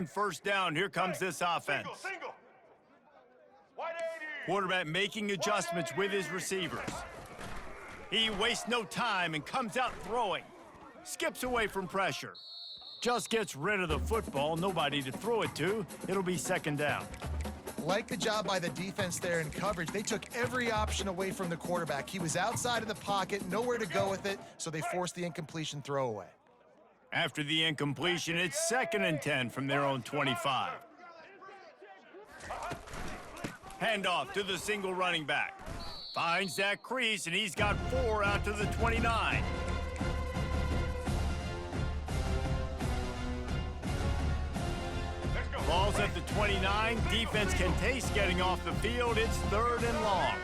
First down, here comes this offense. Single. 180. Quarterback making adjustments with his receivers. He wastes no time and comes out throwing. Skips away from pressure. Just gets rid of the football, nobody to throw it to. It'll be second down. Like the job by the defense there in coverage. They took every option away from the quarterback. He was outside of the pocket, nowhere to go with it, so they forced the incompletion throwaway. After the incompletion, it's 2nd and 10 from their own 25. Handoff to the single running back. Finds that crease, and he's got 4 out to the 29. Ball's at the 29. Defense can taste getting off the field. It's 3rd and long.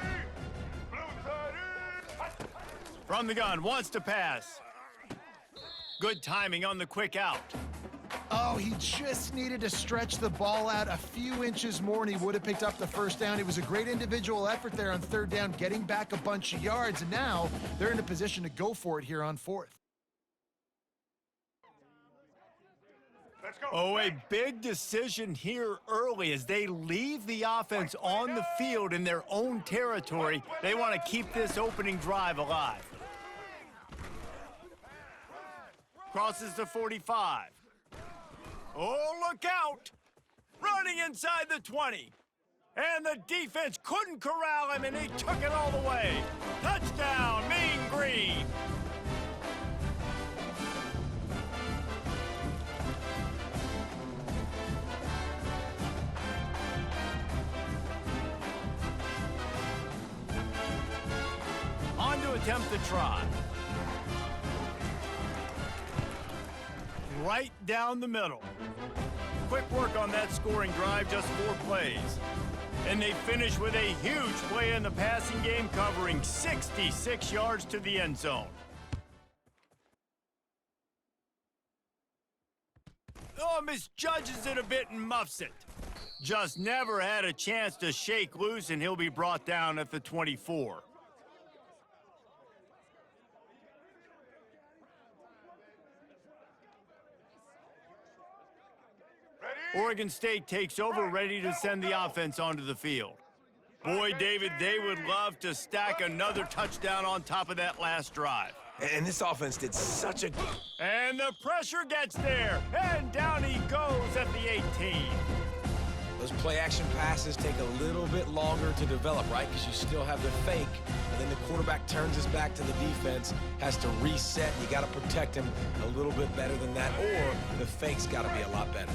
From the gun, wants to pass. Good timing on the quick out. Oh, he just needed to stretch the ball out a few inches more, and he would have picked up the first down. It was a great individual effort there on 3rd down, getting back a bunch of yards, and now they're in a position to go for it here on 4th. Oh, a big decision here early as they leave the offense on the field in their own territory. They want to keep this opening drive alive. Crosses the 45. Oh, look out! Running inside the 20. And the defense couldn't corral him, and he took it all the way. Touchdown, Mean Green! On to attempt the try. Right down the middle. Quick work on that scoring drive, just 4 plays. And they finish with a huge play in the passing game, covering 66 yards to the end zone. Oh, misjudges it a bit and muffs it. Just never had a chance to shake loose, and he'll be brought down at the 24. Oregon State takes over, ready to send the offense onto the field. Boy, David, they would love to stack another touchdown on top of that last drive. And this offense did such a... And the pressure gets there, and down he goes at the 18. Those play-action passes take a little bit longer to develop, right? Because you still have the fake, and then the quarterback turns his back to the defense, has to reset. You got to protect him a little bit better than that, or the fake's got to be a lot better.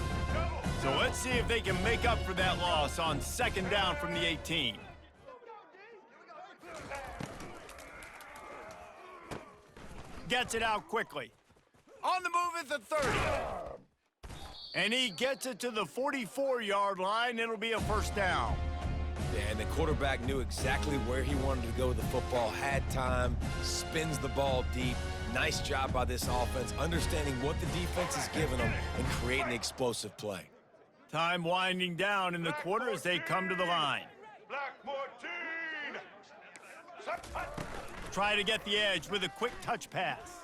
So let's see if they can make up for that loss on 2nd down from the 18. Gets it out quickly. On the move at the 30. And he gets it to the 44-yard line. It'll be a 1st down. Yeah, and the quarterback knew exactly where he wanted to go with the football, had time, spins the ball deep. Nice job by this offense, understanding what the defense is giving them and creating an explosive play. Time winding down in the quarter as they come to the line. Try to get the edge with a quick touch pass.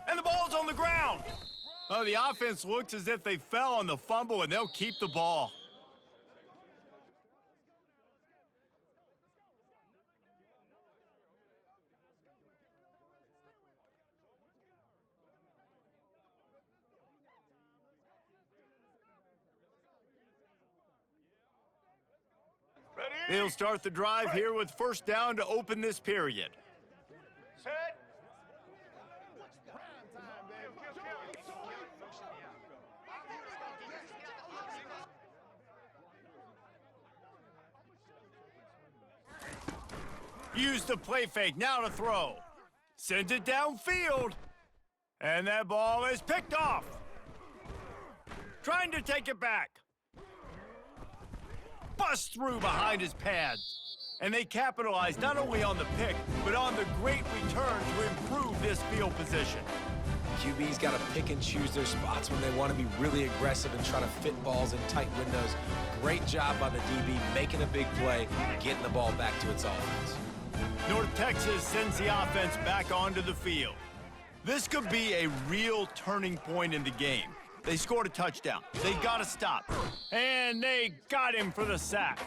And the ball's on the ground. Oh, the offense looks as if they fell on the fumble, and they'll keep the ball. They'll start the drive here with 1st down to open this period. Set. Use the play fake, now to throw. Sends it downfield. And that ball is picked off. Trying to take it back. Bust through behind his pads. And they capitalize not only on the pick, but on the great return to improve this field position. QB's got to pick and choose their spots when they want to be really aggressive and try to fit balls in tight windows. Great job by the DB making a big play, getting the ball back to its offense. North Texas sends the offense back onto the field. This could be a real turning point in the game. They scored a touchdown. They got to stop. And they got him for the sack.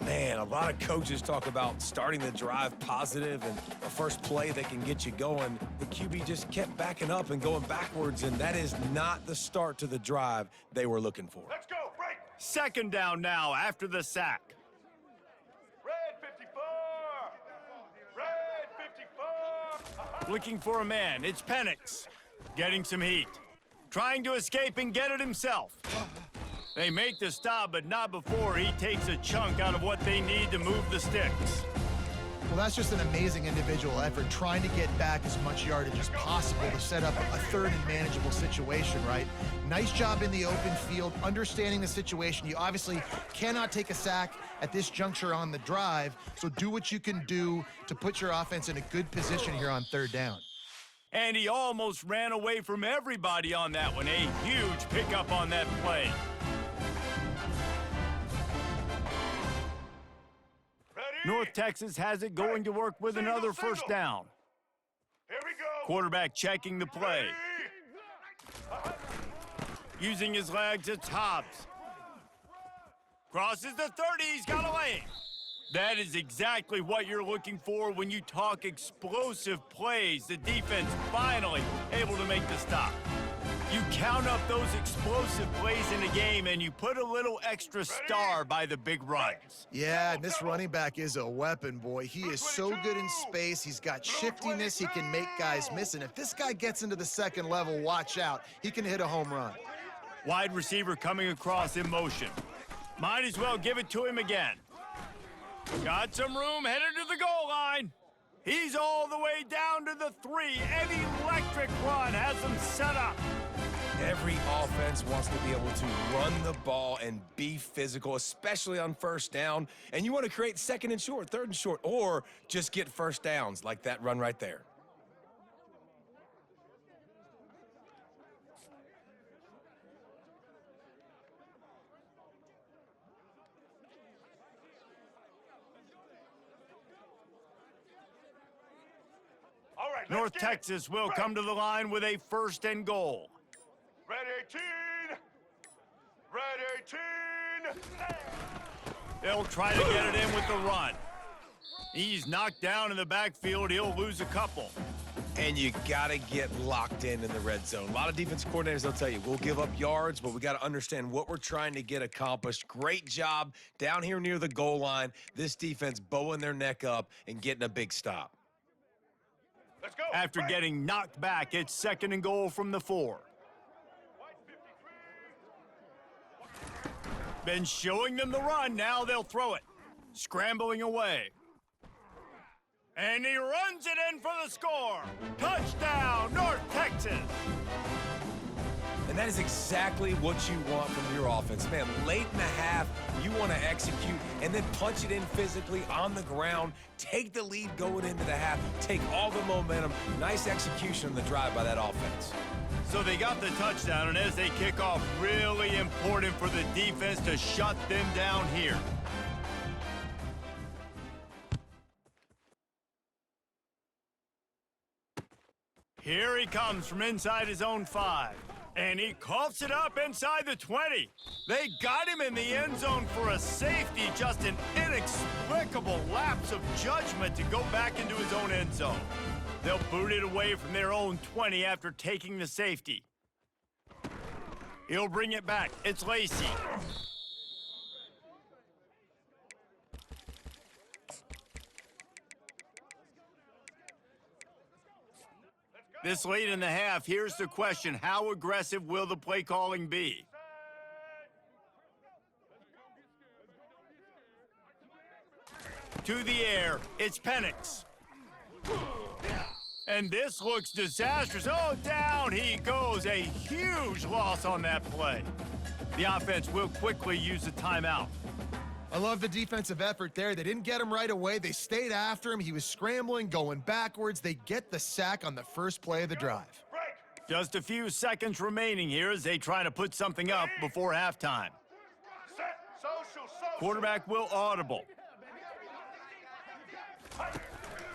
Man, a lot of coaches talk about starting the drive positive and the first play that can get you going. The QB just kept backing up and going backwards, and that is not the start to the drive they were looking for. Let's go, break. Second down now after the sack. Red 54. Red 54. Looking for a man. It's Penix. Getting some heat. Trying to escape and get it himself. They make the stop, but not before he takes a chunk out of what they need to move the sticks. Well, that's just an amazing individual effort, trying to get back as much yardage as possible to set up a third and manageable situation, right? Nice job in the open field, understanding the situation. You obviously cannot take a sack at this juncture on the drive, so do what you can do to put your offense in a good position here on third down. And he almost ran away from everybody on that one. A huge pickup on that play. North Texas has it going to work with another first down. Here we go. Quarterback checking the play. Using his legs, it's Hobbs. Crosses the 30, he's got a lane. That is exactly what you're looking for when you talk explosive plays. The defense finally able to make the stop. You count up those explosive plays in a game, and you put a little extra star by the big runs. Yeah, and this running back is a weapon, boy. He is so good in space. He's got shiftiness. He can make guys miss. And if this guy gets into the second level, watch out. He can hit a home run. Wide receiver coming across in motion. Might as well give it to him again. Got some room, headed to the goal line. He's all the way down to the 3. An electric run has him set up. Every offense wants to be able to run the ball and be physical, especially on first down. And you want to create second and short, third and short, or just get first downs like that run right there. All right, North let's get it. Texas will come to the line with a first and goal. Red 18. Red 18. They'll try to get it in with the run. He's knocked down in the backfield. He'll lose a couple. And you got to get locked in the red zone. A lot of defense coordinators, they'll tell you, we'll give up yards, but we got to understand what we're trying to get accomplished. Great job down here near the goal line. This defense bowing their neck up and getting a big stop. Let's go. After Right. getting knocked back, it's second and goal from the 4. Been showing them the run. Now they'll throw it. Scrambling away. And he runs it in for the score. Touchdown, North Texas. And that is exactly what you want from your offense. Man, late in the half, you want to execute and then punch it in physically on the ground. Take the lead going into the half. Take all the momentum. Nice execution on the drive by that offense. So they got the touchdown, and as they kick off, really important for the defense to shut them down here. Here he comes from inside his own 5. And he coughs it up inside the 20. They got him in the end zone for a safety. Just an inexplicable lapse of judgment to go back into his own end zone. They'll boot it away from their own 20 after taking the safety. He'll bring it back. It's Lacey. This late in the half, here's the question. How aggressive will the play calling be? To the air, it's Penix. And this looks disastrous. Oh, down he goes. A huge loss on that play. The offense will quickly use a timeout. I love the defensive effort there. They didn't get him right away. They stayed after him. He was scrambling, going backwards. They get the sack on the first play of the drive. Just a few seconds remaining here as they try to put something up before halftime. Set. Social. Quarterback will audible.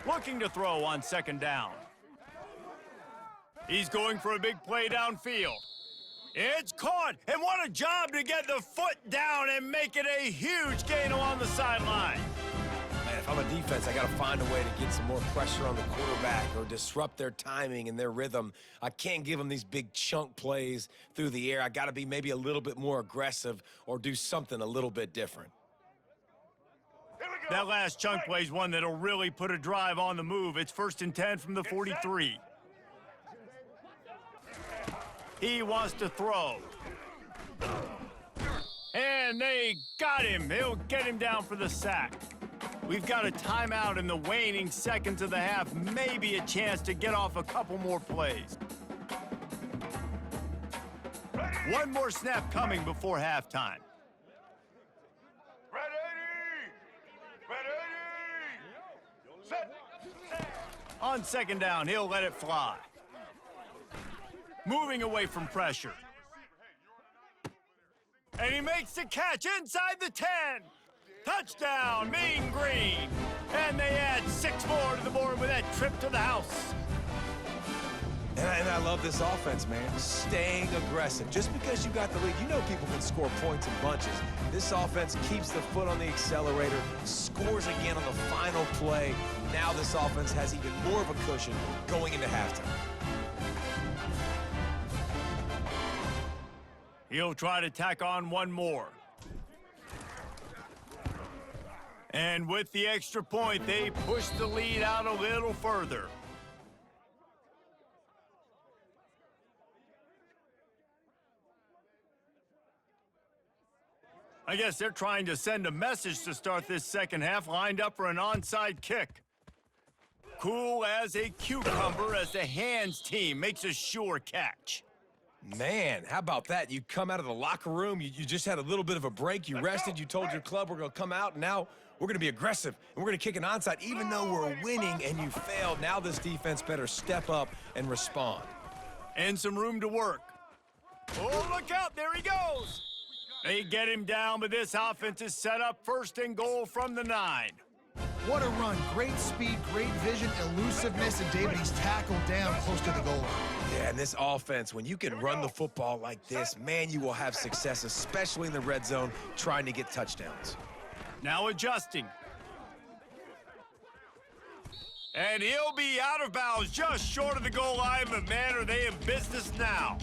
Looking to throw on second down. He's going for a big play downfield. It's caught, and what a job to get the foot down and make it a huge gain along the sideline. Man, if I'm a defense, I got to find a way to get some more pressure on the quarterback or disrupt their timing and their rhythm. I can't give them these big chunk plays through the air. I got to be maybe a little bit more aggressive or do something a little bit different. That last chunk play is one that'll really put a drive on the move. It's 1st and 10 from the 43. He wants to throw. And they got him. He'll get him down for the sack. We've got a timeout in the waning seconds of the half. Maybe a chance to get off a couple more plays. One more snap coming before halftime. Red 80! Red 80! Set! On 2nd down, he'll let it fly. Moving away from pressure. And he makes the catch inside the 10. Touchdown, Mean Green. And they add 6 more to the board with that trip to the house. And I love this offense, man. Staying aggressive. Just because you got the lead, you know people can score points in bunches. This offense keeps the foot on the accelerator, scores again on the final play. Now this offense has even more of a cushion going into halftime. He'll try to tack on one more. And with the extra point, they push the lead out a little further. I guess they're trying to send a message to start this second half, lined up for an onside kick. Cool as a cucumber as the hands team makes a sure catch. Man, how about that? You come out of the locker room, you just had a little bit of a break, you rested, you told your club we're going to come out, and now we're going to be aggressive, and we're going to kick an onside. Even though we're winning and you failed, now this defense better step up and respond. And some room to work. Oh, look out, there he goes. They get him down, but this offense is set up 1st and goal from the 9. What a run. Great speed, great vision, elusiveness, and David, he's tackled down close to the goal line. Yeah, and this offense, when you can run the football like this, man, you will have success, especially in the red zone, trying to get touchdowns. Now adjusting. And he'll be out of bounds just short of the goal line, but man, are they in business now.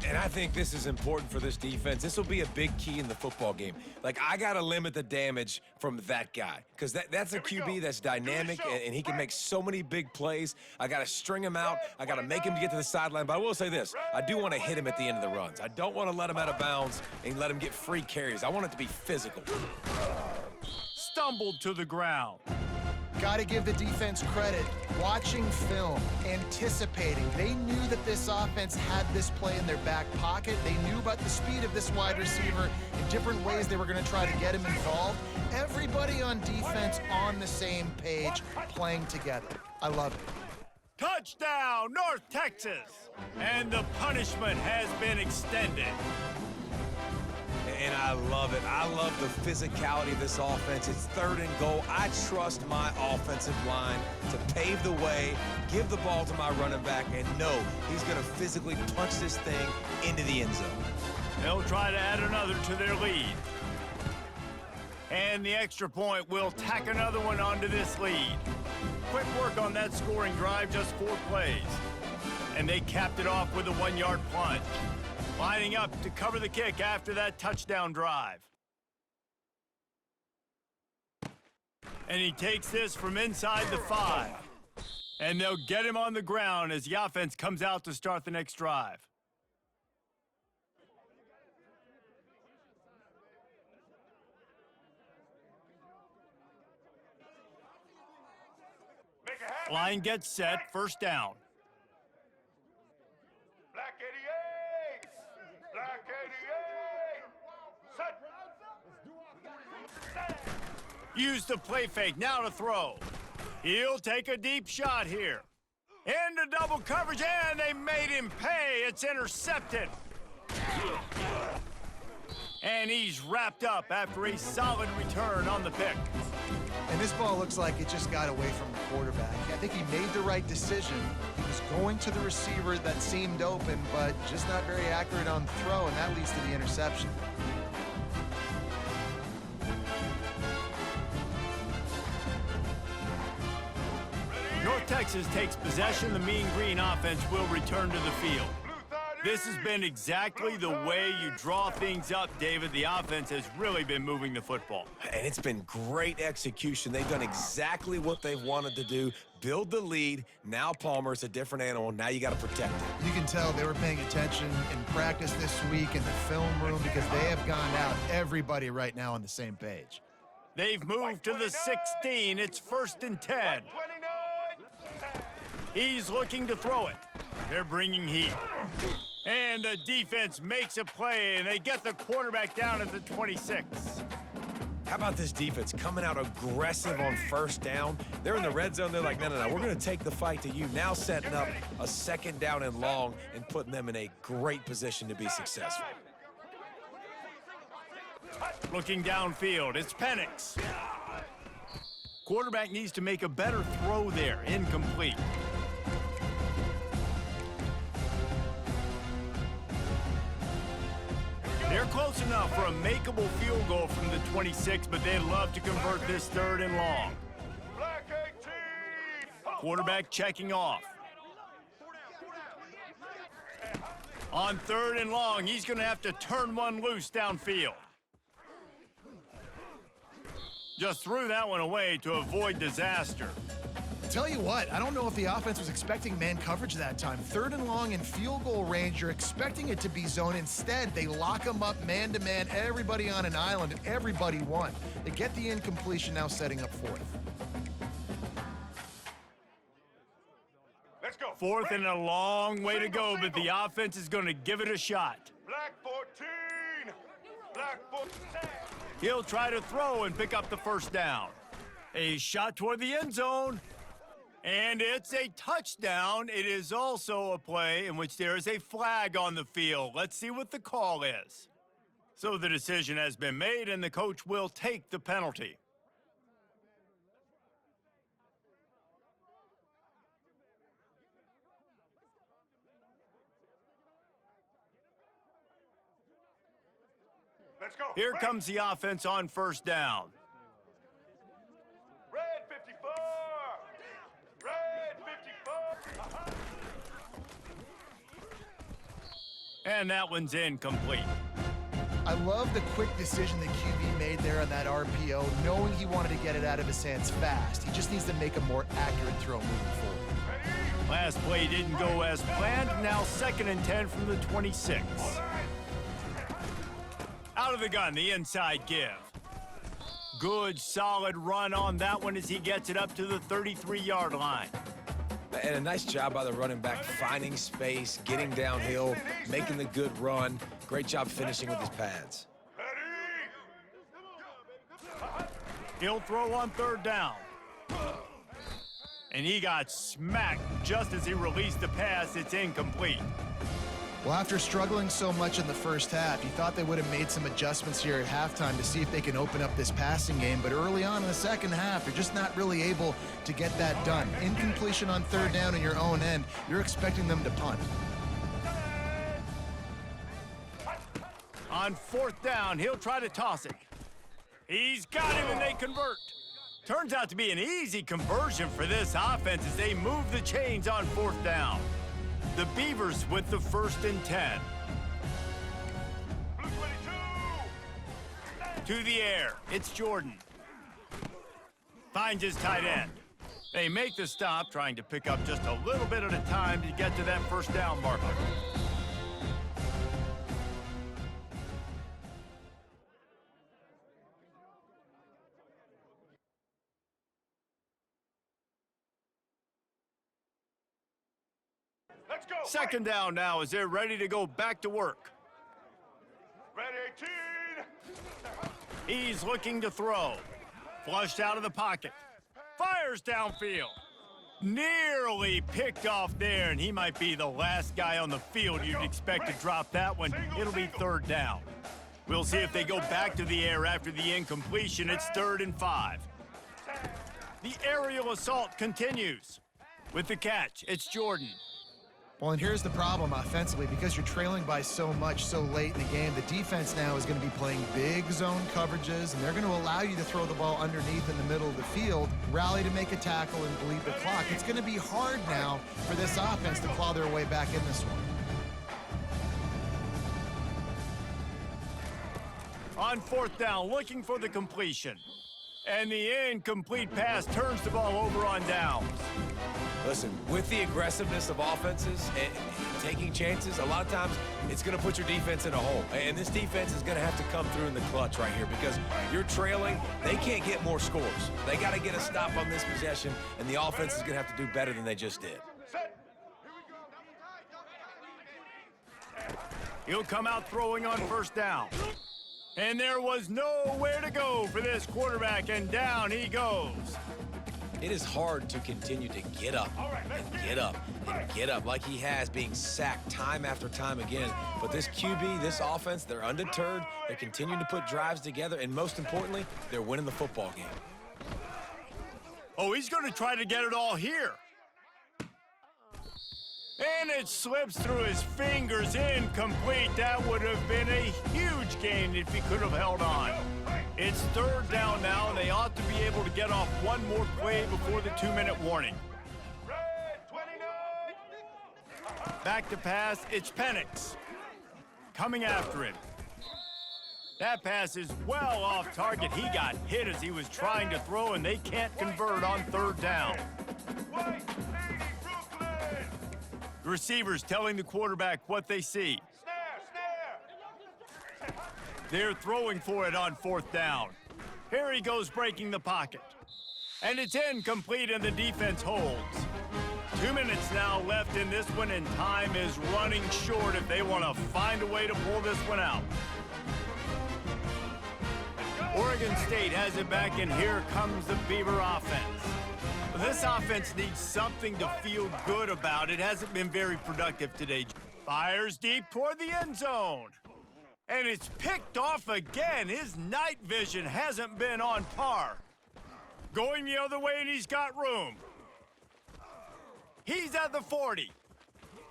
And I think this is important for this defense. This will be a big key in the football game. Like, I got to limit the damage from that guy because that's a QB that's dynamic, and he can make so many big plays. I got to string him out. I got to make him get to the sideline. But I will say this. I do want to hit him at the end of the runs. I don't want to let him out of bounds and let him get free carries. I want it to be physical. Stumbled to the ground. Got to give the defense credit. Watching film, anticipating. They knew that this offense had this play in their back pocket. They knew about the speed of this wide receiver in different ways they were going to try to get him involved. Everybody on defense on the same page, playing together. I love it. Touchdown, North Texas! And the punishment has been extended. And I love it. I love the physicality of this offense. It's 3rd and goal. I trust my offensive line to pave the way, give the ball to my running back, and know he's going to physically punch this thing into the end zone. They'll try to add another to their lead. And the extra point will tack another one onto this lead. Quick work on that scoring drive, just 4 plays. And they capped it off with a 1-yard plunge. Lining up to cover the kick after that touchdown drive. And he takes this from inside the 5. And they'll get him on the ground as the offense comes out to start the next drive. Make it happen. Line gets set, 1st down. Black 88! Black 88! Set! Use the play fake, now to throw. He'll take a deep shot here. Into double coverage, and they made him pay. It's intercepted. And he's wrapped up after a solid return on the pick. And this ball looks like it just got away from the quarterback. I think he made the right decision. He was going to the receiver that seemed open, but just not very accurate on the throw, and that leads to the interception. North Texas takes possession. The Mean Green offense will return to the field. This has been exactly the way you draw things up, David. The offense has really been moving the football. And it's been great execution. They've done exactly what they've wanted to do. Build the lead. Now Palmer's a different animal. Now you got to protect it. You can tell they were paying attention in practice this week in the film room because they have gone out, everybody right now on the same page. They've moved to the 16. It's 1st and 10. He's looking to throw it. They're bringing heat. And the defense makes a play, and they get the quarterback down at the 26. How about this defense coming out aggressive on 1st down? They're in the red zone. They're like, no, we're going to take the fight to you. Now setting up a 2nd down and long and putting them in a great position to be successful. Looking downfield, it's Penix. Quarterback needs to make a better throw there. Incomplete. They're close enough for a makeable field goal from the 26, but they'd love to convert this 3rd and long. Quarterback checking off. On 3rd and long, he's going to have to turn one loose downfield. Just threw that one away to avoid disaster. Tell you what, I don't know if the offense was expecting man coverage that time. 3rd and long in field goal range, you're expecting it to be zone. Instead, they lock them up man-to-man, everybody on an island, and everybody won. They get the incompletion, now setting up 4th. Let's go. 4th and a long way to go, but the offense is going to give it a shot. Black 14. Black 14. He'll try to throw and pick up the 1st down. A shot toward the end zone. And it's a touchdown. It is also a play in which there is a flag on the field. Let's see what the call is. So the decision has been made, and the coach will take the penalty. Let's go. Here comes the offense on 1st down. Red 54. Red 54. And that one's incomplete. I love the quick decision the QB made there on that RPO, knowing he wanted to get it out of his hands fast. He just needs to make a more accurate throw moving forward. Last play didn't go as planned. Now 2nd and 10 from the 26. Out of the gun, the inside give. Good, solid run on that one as he gets it up to the 33-yard line. And a nice job by the running back, finding space, getting downhill, making the good run. Great job finishing with his pads. He'll throw on 3rd down. And he got smacked just as he released the pass. It's incomplete. Well, after struggling so much in the first half, you thought they would have made some adjustments here at halftime to see if they can open up this passing game. But early on in the second half, they're just not really able to get that done. Incompletion on 3rd down in your own end, you're expecting them to punt. On 4th down, he'll try to toss it. He's got him, and they convert. Turns out to be an easy conversion for this offense as they move the chains on 4th down. The Beavers with the 1st and 10. Blue 22. To the air, it's Jordan. Finds his tight end. They make the stop, trying to pick up just a little bit at a time to get to that 1st down marker. Let's go. 2nd down now as they're ready to go back to work. Red 18. He's looking to throw. Flushed out of the pocket. Fires downfield. Nearly picked off there, and he might be the last guy on the field you'd expect to drop that one. It'll be 3rd down. We'll see if they go back to the air after the incompletion. It's 3rd and 5. The aerial assault continues. With the catch, it's Jordan. Well, and here's the problem offensively. Because you're trailing by so much so late in the game, the defense now is going to be playing big zone coverages, and they're going to allow you to throw the ball underneath in the middle of the field, rally to make a tackle, and bleed the clock. It's going to be hard now for this offense to claw their way back in this one. On fourth down, looking for the completion. And the incomplete pass turns the ball over on downs. Listen, with the aggressiveness of offenses and taking chances, a lot of times it's going to put your defense in a hole. And this defense is going to have to come through in the clutch right here because you're trailing. They can't get more scores. They got to get a stop on this possession, and the offense is going to have to do better than they just did. Set. He'll come out throwing on first down. And there was nowhere to go for this quarterback, and down he goes. It is hard to continue to get up and get up and get up like he has, being sacked time after time again. But this QB, this offense, they're undeterred. They're continuing to put drives together, and most importantly, they're winning the football game. Oh, he's going to try to get it all here. And it slips through his fingers, incomplete. That would have been a huge gain if he could have held on. It's third down now, and they ought to be able to get off one more play before the 2-minute warning. Red 29. Back to pass, it's Penix. Coming after him. That pass is well off target. He got hit as he was trying to throw, and they can't convert on third down. White City, Brooklyn. The receivers telling the quarterback what they see. Snare. They're throwing for it on fourth down. Here he goes breaking the pocket. And it's incomplete, and the defense holds. 2 minutes now left in this one, and time is running short if they want to find a way to pull this one out. Oregon State has it back, and here comes the Beaver offense. This offense needs something to feel good about. It hasn't been very productive today. Fires deep toward the end zone. And it's picked off again. His night vision hasn't been on par. Going the other way, and he's got room. He's at the 40.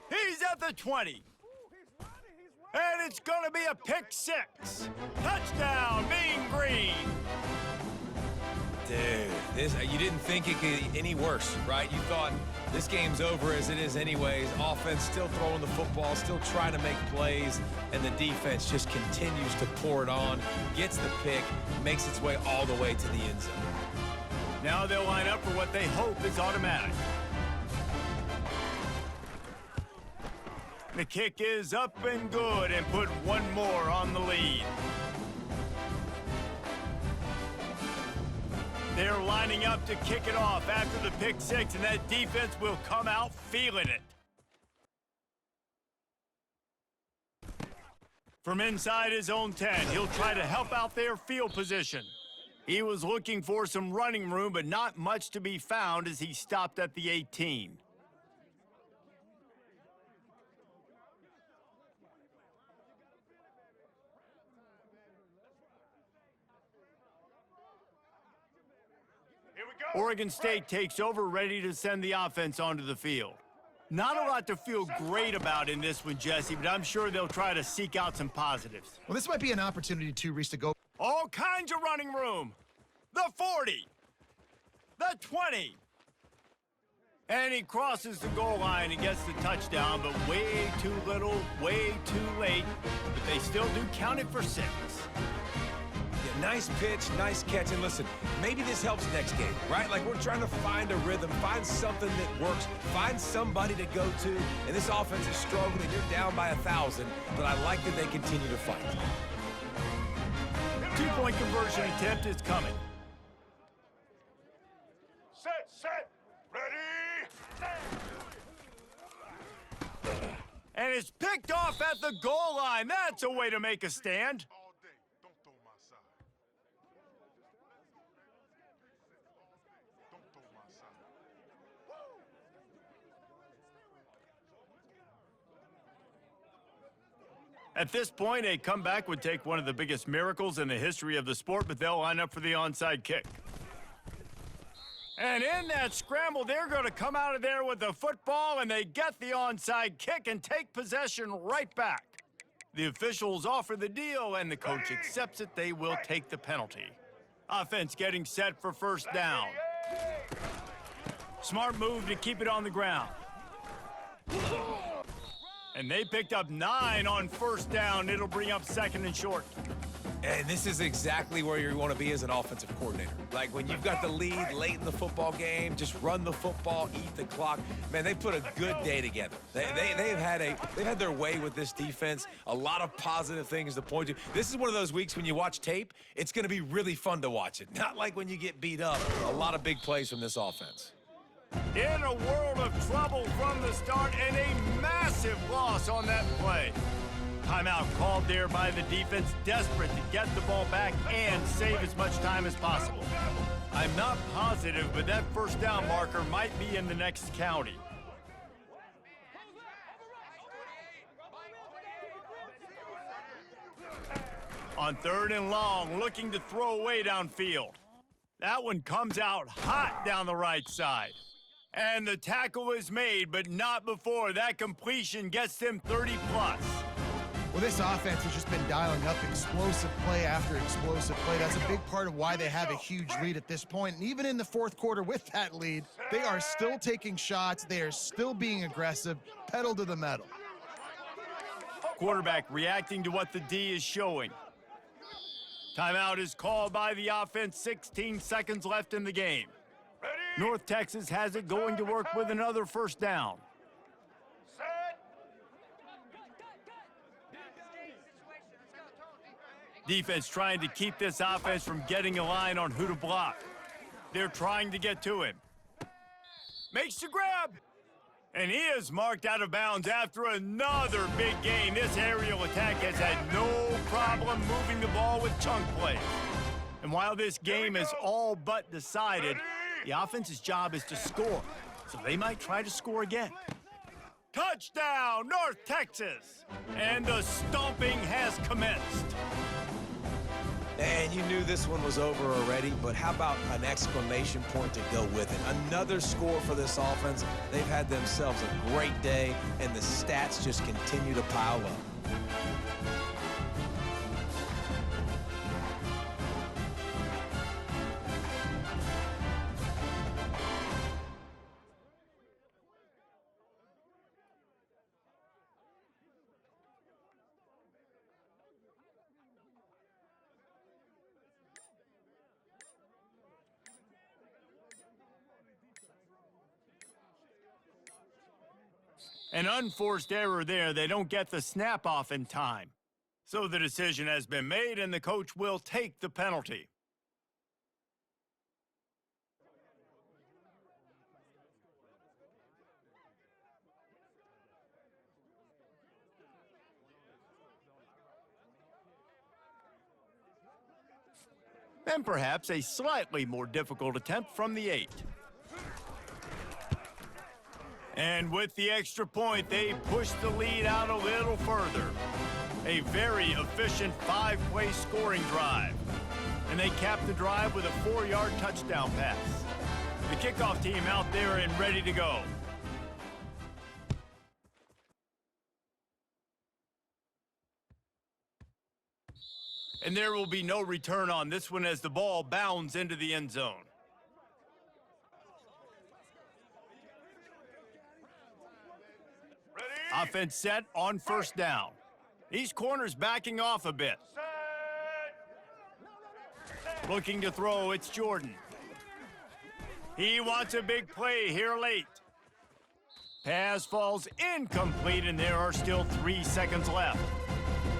He's at the 20. And it's going to be a pick six. Touchdown, Mean Green. Dude, you didn't think it could get any worse, right? You thought this game's over as it is anyways. Offense still throwing the football, still trying to make plays, and the defense just continues to pour it on, gets the pick, makes its way all the way to the end zone. Now they'll line up for what they hope is automatic. The kick is up and good, and put one more on the lead. They're lining up to kick it off after the pick six, and that defense will come out feeling it. From inside his own 10, he'll try to help out their field position. He was looking for some running room, but not much to be found as he stopped at the 18. Here we go. Oregon State takes over, ready to send the offense onto the field. Not a lot to feel great about in this one, Jesse, but I'm sure they'll try to seek out some positives. Well, this might be an opportunity, too, Reese, to go. All kinds of running room. The 40. The 20. And he crosses the goal line and gets the touchdown, but way too little, way too late. But they still do count it for 6. Yeah, nice pitch, nice catch, and listen, maybe this helps next game, right? Like, we're trying to find a rhythm, find something that works, find somebody to go to, and this offense is struggling. You're down by 1,000, but I like that they continue to fight. 2-point conversion attempt is coming. Set. Ready. And it's picked off at the goal line. That's a way to make a stand. All day. Don't throw my side. Don't throw my side. At this point, a comeback would take one of the biggest miracles in the history of the sport, but they'll line up for the onside kick. And in that scramble, they're going to come out of there with the football, and they get the onside kick and take possession right back. The officials offer the deal, and the coach accepts it. They will take the penalty. Offense getting set for first down. Smart move to keep it on the ground. And they picked up 9 on first down. It'll bring up second and short. And this is exactly where you want to be as an offensive coordinator. Like when you've got the lead late in the football game, just run the football, eat the clock. Man, they put a good day together. They've had their way with this defense. A lot of positive things to point to. This is one of those weeks when you watch tape, it's going to be really fun to watch it. Not like when you get beat up. A lot of big plays from this offense. In a world of trouble from the start, and a massive loss on that play. Timeout called there by the defense, desperate to get the ball back and save as much time as possible. I'm not positive, but that first down marker might be in the next county. On third and long, looking to throw away downfield. That one comes out hot down the right side. And the tackle is made, but not before that completion gets them 30-plus. Well, this offense has just been dialing up explosive play after explosive play. That's a big part of why they have a huge lead at this point. And even in the fourth quarter with that lead, they are still taking shots. They are still being aggressive, pedal to the metal. Quarterback reacting to what the D is showing. Timeout is called by the offense, 16 seconds left in the game. North Texas has it going to work with another first down. Defense trying to keep this offense from getting a line on who to block. They're trying to get to him. Makes the grab. And he is marked out of bounds after another big gain. This aerial attack has had no problem moving the ball with chunk plays. And while this game is all but decided, the offense's job is to score. So they might try to score again. Touchdown, North Texas! And the stomping has commenced. And you knew this one was over already, but how about an exclamation point to go with it? Another score for this offense. They've had themselves a great day, and the stats just continue to pile up. An unforced error there. They don't get the snap off in time. So the decision has been made, and the coach will take the penalty. And perhaps a slightly more difficult attempt from the 8. And with the extra point, they push the lead out a little further. A very efficient 5-play scoring drive. And they cap the drive with a 4-yard touchdown pass. The kickoff team out there and ready to go. And there will be no return on this one as the ball bounds into the end zone. Offense set on first down. These corners backing off a bit. Looking to throw, it's Jordan. He wants a big play here late. Pass falls incomplete, and there are still 3 seconds left.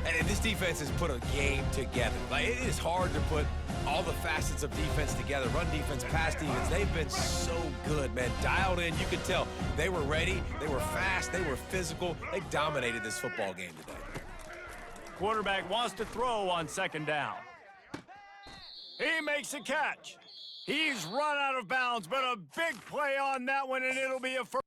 And this defense has put a game together. Like, it is hard to put all the facets of defense together. Run defense, pass defense. They've been so good, man. Dialed in. You could tell they were ready. They were fast. They were physical. They dominated this football game today. Quarterback wants to throw on second down. He makes a catch. He's run out of bounds, but a big play on that one, and it'll be a first.